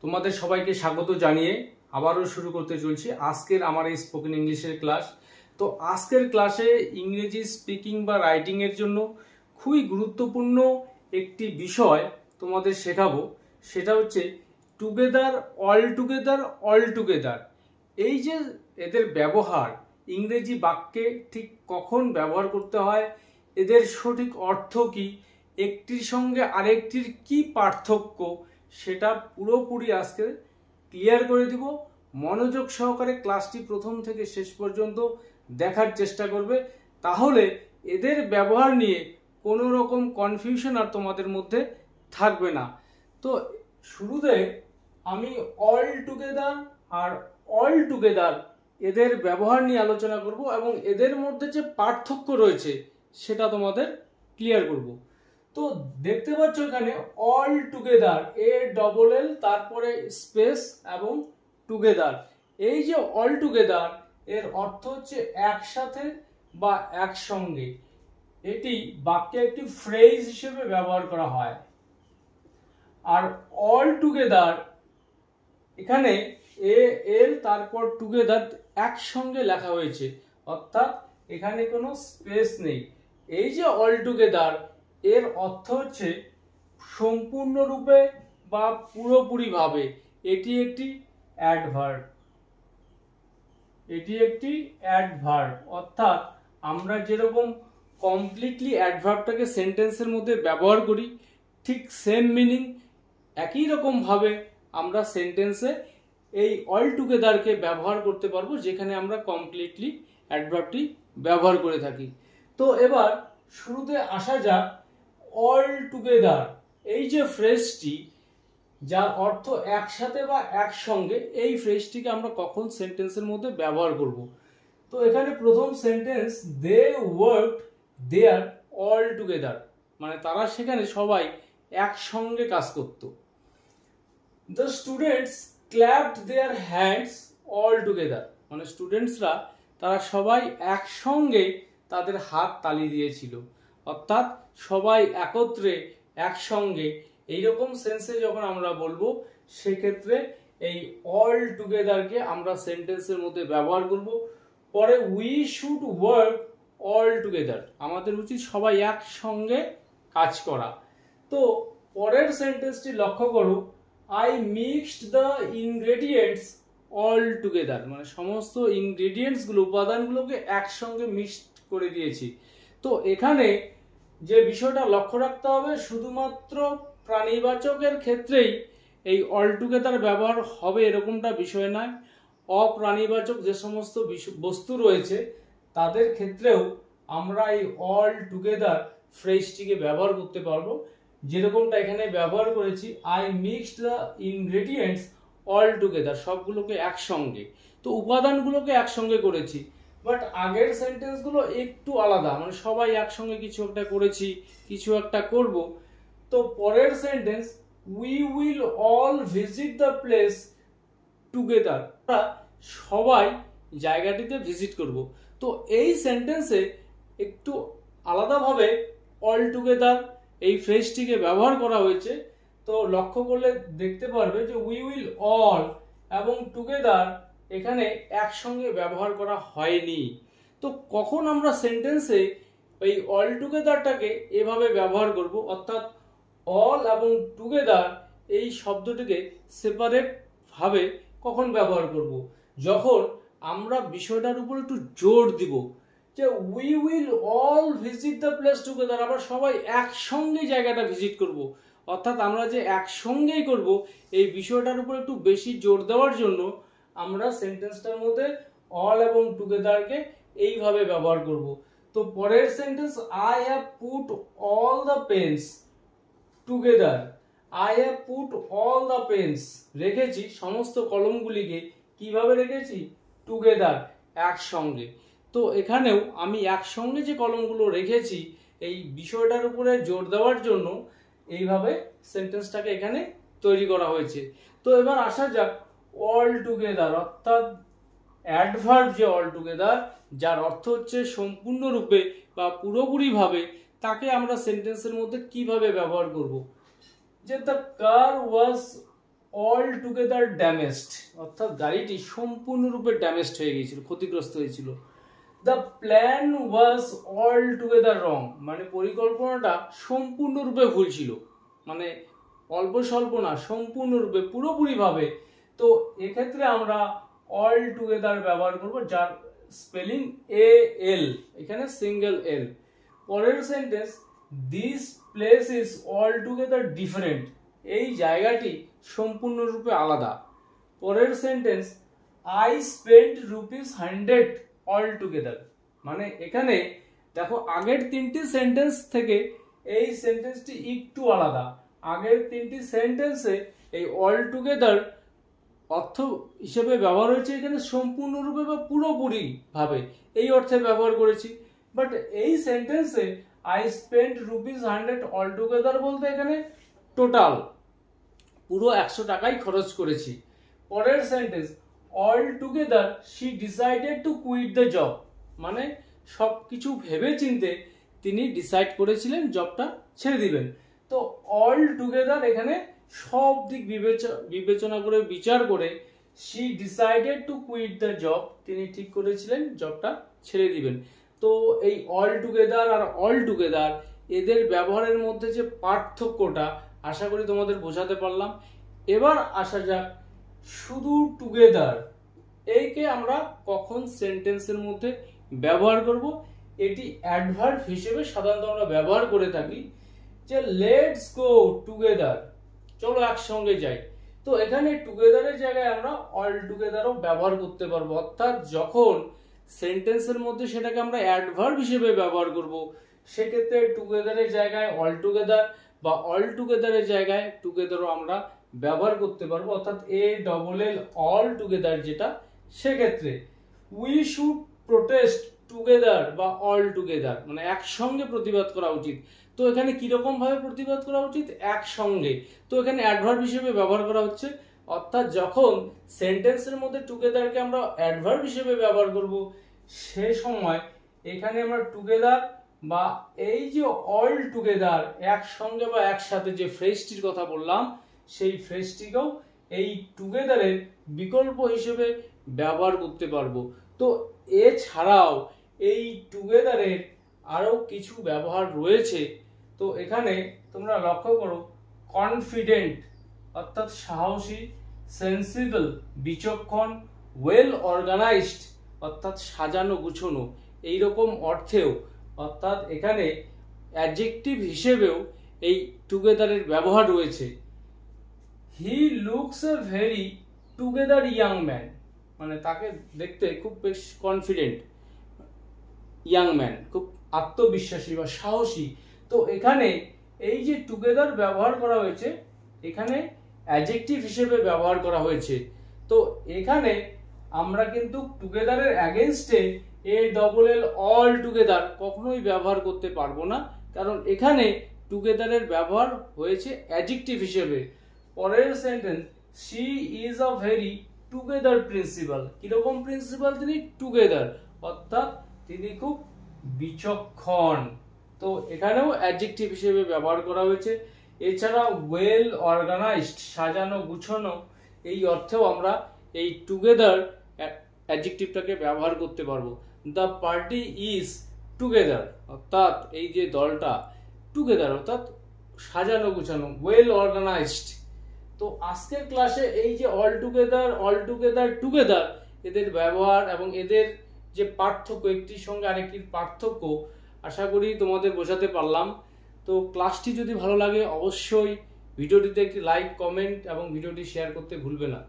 তোমাদের সবাইকে স্বাগত জানিয়ে আবারও শুরু করতে চলছি আজকের আমার এই স্পোকেন ইংলিশের ক্লাস। তো আজকের ক্লাসে ইংরেজি স্পিকিং বা রাইটিং এর জন্য খুবই গুরুত্বপূর্ণ একটি বিষয় তোমাদের শেখাবো, সেটা হচ্ছে টুগেদার, অল টুগেদার। এই যে এদের ব্যবহার ইংরেজি বাক্যে ঠিক কখন ব্যবহার করতে হয়, এদের সঠিক অর্থ কি, একটির সঙ্গে আরেকটির কি পার্থক্য, সেটা পুরোপুরি আজকে ক্লিয়ার করে দিব। মনোযোগ সহকারে ক্লাসটি প্রথম থেকে শেষ পর্যন্ত দেখার চেষ্টা করবে, তাহলে এদের ব্যবহার নিয়ে কোনো রকম কনফিউশন আর তোমাদের মধ্যে থাকবে না। তো শুরুতে আমি অল টুগেদার আর অল টুগেদার এদের ব্যবহার নিয়ে আলোচনা করব এবং এদের মধ্যে যে পার্থক্য রয়েছে সেটা তোমাদের ক্লিয়ার করব। তো দেখতে পাচ্ছ এখানে অল টুগেদার, ALL তারপরে স্পেস এবং টুগেদার। এই যে অল টুগেদার এর অর্থ হচ্ছে একসাথে বা একসঙ্গে। এটি বাক্যে একটি ফ্রেজ হিসেবে ব্যবহার করা হয়। আর অল টুগেদার এখানে AL তারপর টুগেদার একসঙ্গে লেখা হয়েছে, অর্থাৎ এখানে কোনো স্পেস নেই। এই যে অল টুগেদার এর অর্থ হচ্ছে সম্পূর্ণরূপে বা পুরোপুরিভাবে। এটি একটি অ্যাডভার্ব, অর্থাৎ আমরা যেরকম কমপ্লিটলি অ্যাডভার্বটাকে সেন্টেন্সের মধ্যে ব্যবহার করি, ঠিক সেম মিনিং একই রকম ভাবে আমরা সেন্টেন্সে এই অল টুগেদারকে ব্যবহার করতে পারবো, যেখানে আমরা কমপ্লিটলি অ্যাডভার্বটি ব্যবহার করে থাকি। তো এবার শুরুতে আসা যাক অল টুগেদার। এই যে ফ্রেজটি, যার অর্থ একসাথে বা একসঙ্গে, এই ফ্রেজটিকে আমরা কখন সেন্টেন্সের মধ্যে ব্যবহার করব। তো এখানে প্রথম সেন্টেন্স, দে ওয়ার্কড দেয়ার অল টুগেদার, মানে তারা সেখানে সবাই একসঙ্গে কাজ করত। The students clapped their hands all together, মানে স্টুডেন্টসরা তারা সবাই একসঙ্গে তাদের হাত তালি দিয়েছিল, অর্থাৎ সবাই একত্রে একসঙ্গে। এইরকম সেন্সে যখন আমরা বলবো, সেক্ষেত্রে এই অল টুগেদারকে আমরা সেন্টেন্সের মধ্যে ব্যবহার করব। পরে we should work all together, আমাদের উচিত সবাই একসঙ্গে কাজ করা। তো পরের সেন্টেন্সটি লক্ষ্য করো, I mixed the ingredients all together, মানে সমস্ত ইনগ্রেডিয়েন্টস গুলো, উপাদানগুলোকে একসঙ্গে মিক্সড করে দিয়েছি। তো এখানে যে বিষয়টা লক্ষ্য রাখতে হবে, শুধুমাত্র প্রাণীবাচকের ক্ষেত্রেই এই অল টুগেদার ব্যবহার হবে এরকমটা বিষয় নয়। অপ্রাণীবাচক যে সমস্ত বস্তু রয়েছে তাদের ক্ষেত্রেও আমরা এই অল টুগেদার ফ্রেজটিকে ব্যবহার করতে পারবো, যেরকমটা এখানে ব্যবহার করেছি, I mixed the ingredients all together, সবগুলোকে একসঙ্গে। তো উপাদানগুলোকে একসঙ্গে করেছি, বাট আগের সেন্টেন্সগুলো একটু আলাদা, মানে সবাই একসঙ্গে কিছু একটা করেছি, কিছু একটা করব। তো পরের sentence, we will all visit the place together, সবাই জায়গাটিতে ভিজিট করব। তো এই সেন্টেন্সে একটু আলাদাভাবে অল টুগেদার এই ফ্রেজটিকে ব্যবহার করা হয়েছে। তো লক্ষ্য করলে দেখতে পারবে যে উই উইল অল এবং টুগেদার এখানে একসঙ্গে ব্যবহার করা হয়নি। তো কখন আমরা সেন্টেন্সে এই অল টুগেদারটাকে এভাবে ব্যবহার করব, অর্থাৎ অল এবং টুগেদার এই শব্দটিকে সেপারেট ভাবে কখন ব্যবহার করব, যখন আমরা বিষয়টার উপর একটু জোর দিব যে we will all visit the place together, আমরা সবাই একসঙ্গে জায়গাটা ভিজিট করব, অর্থাৎ আমরা যে একসঙ্গেই করব এই বিষয়টার উপর একটু বেশি জোর দেওয়ার জন্য আমরা সেন্টেন্সটার মধ্যে অল এবং টুগেদারকে এইভাবে ব্যবহার করব। তো পরের sentence, I have put all the pens together, I have put all the pens, রেখেছি সমস্ত কলমগুলিকে, কিভাবে রেখেছি, টুগেদার, একসঙ্গে। তো এখানেও আমি একসঙ্গে যে কলমগুলো রেখেছি এই বিষয়টার উপরে জোর দেওয়ার জন্য এইভাবে সেন্টেন্সটাকে এখানে তৈরি করা হয়েছে। তো এবার আসা যাক অল টুগেদার, অর্থাৎ অ্যাডভার্ব যে অল টুগেদার, যার অর্থ হচ্ছে সম্পূর্ণরূপে বা পুরোপুরিভাবে, তাকে আমরা সেন্টেন্সের মধ্যে কিভাবে ব্যবহার করব। যে the car was altogether damaged, অর্থাৎ গাড়িটি সম্পূর্ণরূপে ড্যামেজড হয়ে গিয়েছিল, ক্ষতিগ্রস্ত হয়েছিল। The plan was altogether wrong, মানে পরিকল্পনাটা সম্পূর্ণরূপে ভুল ছিল, মানে অল্প স্বল্প না, সম্পূর্ণরূপে পুরোপুরিভাবে। তো এক্ষেত্রে আমরা অল টুগেদার ব্যবহার করব, যার স্পেলিং AL, এখানে সিঙ্গেল L। পরের sentence, this place is all together different, এই জায়গাটি সম্পূর্ণরূপে আলাদা। পরের sentence, I spent ₹100 all together, মানে এখানে দেখো আগের তিনটি সেন্টেন্স থেকে এই সেন্টেন্সটি একটু আলাদা। আগের তিনটি সেন্টেন্সে এই অল টুগেদার অর্থ হিসেবে ব্যবহার হয়েছে এখানে সম্পূর্ণরূপে বা পুরোপুরি ভাবে, এই অর্থে ব্যবহার করেছি। বাট এই সেন্টেন্সে আই স্পেন্ট ₹100 অল টুগেদার বলতে এখানে টোটাল পুরো 100 টাকাই খরচ করেছি। পরের sentence, all together she decided to quit the job, মানে সব কিছু ভেবে চিনতে তিনি ডিসাইড করেছিলেন জবটা ছেড়ে দিবেন। তো অল টুগেদার এখানে সব দিক বিবেচনা করে বিচার করে she decided to quit the job, তিনি ঠিক করেছিলেন জবটা ছেড়ে দিবেন। তো এই অল টুগেদার আর অল টুগেদার এদের ব্যবহারের মধ্যে যে পার্থক্যটা আশা করি তোমাদের বোঝাতে পারলাম। এবার আসা যাক শুধু টুগেদার, এইকে আমরা কখন সেন্টেন্সের মধ্যে ব্যবহার করব। এটি অ্যাডভার্ব হিসেবে সাধারণত আমরা ব্যবহার করে থাকি, যে লেটস গো টুগেদার, চলো একসঙ্গে যাই। তো এখানে টুগেদারের জায়গায় আমরা অল টুগেদারও ব্যবহার করতে পারবো, অর্থাৎ যখন সেন্টেন্সের মধ্যে সেটাকে আমরা অ্যাডভার্ব হিসেবে ব্যবহার করব, সেক্ষেত্রে টুগেদারের জায়গায় অল টুগেদার বা অল টুগেদারের জায়গায় টুগেদারও আমরা ব্যবহার করতে পারবো, অর্থাৎ ALL অল টুগেদার যেটা, সেক্ষেত্রে উই শুড প্রোটেস্ট টুগেদার বা অল টুগেদার, মানে একসঙ্গে প্রতিবাদ করা উচিত। তো এখানে কিরকম ভাবে প্রতিবাদ করা উচিত, একসঙ্গে। তো এখানে অ্যাডভার্ব হিসেবে ব্যবহার করা হচ্ছে, অর্থাৎ যখন সেন্টেন্সের মধ্যে টুগেদারকে আমরা অ্যাডভার্ব হিসেবে ব্যবহার করব, সে সময় এখানে আমরা টুগেদার বা এই যে অল টুগেদার একসঙ্গে বা একসাথে যে ফ্রেজটির কথা বললাম, সেই ফ্রেজটিকেও এই টুগেদারের বিকল্প হিসেবে ব্যবহার করতে পারবো। তো এছাড়াও এই টুগেদারের আরো কিছু ব্যবহার রয়েছে। তো এখানে তোমরা লক্ষ্য করো, কনফিডেন্ট অর্থাৎ সাহসী, সেন্সিবল বিচক্ষণ, ওয়েল অর্গানাইজড অর্থাৎ সাজানো গুছানো, এইরকম অর্থেও, অর্থাৎ এখানে অ্যাডজেক্টিভ হিসেবেও এই টুগেদারের ব্যবহার রয়েছে। He looks a very together young man, মানে তাকে দেখতে খুব বেশ কনফিডেন্ট, ইয়াং ম্যান খুব আত্মবিশ্বাসী বা সাহসী। তো এখানে এই যে টুগেদার ব্যবহার করা হয়েছে, এখানে অ্যাডজেক্টিভ হিসেবে ব্যবহার করা হয়েছে। তো এখানে আমরা কিন্তু টুগেদারের অ্যাগেনস্টে ALL অল টুগেদার কখনোই ব্যবহার করতে পারবো না, কারণ এখানে টুগেদারের ব্যবহার হয়েছে অ্যাডজেক্টিভ হিসেবে। পরের sentence, she is a very together principal, কিরকম প্রিন্সিপাল, তিনি টুগেদার অর্থাৎ তিনি খুব বিচক্ষণ। তো এখানেও অ্যাডজেক্টিভ হিসেবে ব্যবহার করা হয়েছে। এছাড়া ওয়েল অর্গানাইজড সাজানো গুছানো, এই অর্থেও আমরা এই টুগেদার অ্যাডজেক্টিভটাকে ব্যবহার করতে পারবো। দ্য পার্টি ইজ টুগেদার, অর্থাৎ এই যে দলটা টুগেদার অর্থাৎ সাজানো গুছানো, ওয়েল অর্গানাইজড। তো আজকের ক্লাসে এই যে অল টুগেদার টুগেদার এদের ব্যবহার এবং এদের যে পার্থক্য, একটির সঙ্গে আরেকটির পার্থক্য আশা করি তোমাদের বোঝাতে পারলাম। তো ক্লাসটি যদি ভালো লাগে অবশ্যই ভিডিওটিতে একটি লাইক, কমেন্ট এবং ভিডিওটি শেয়ার করতে ভুলবে না।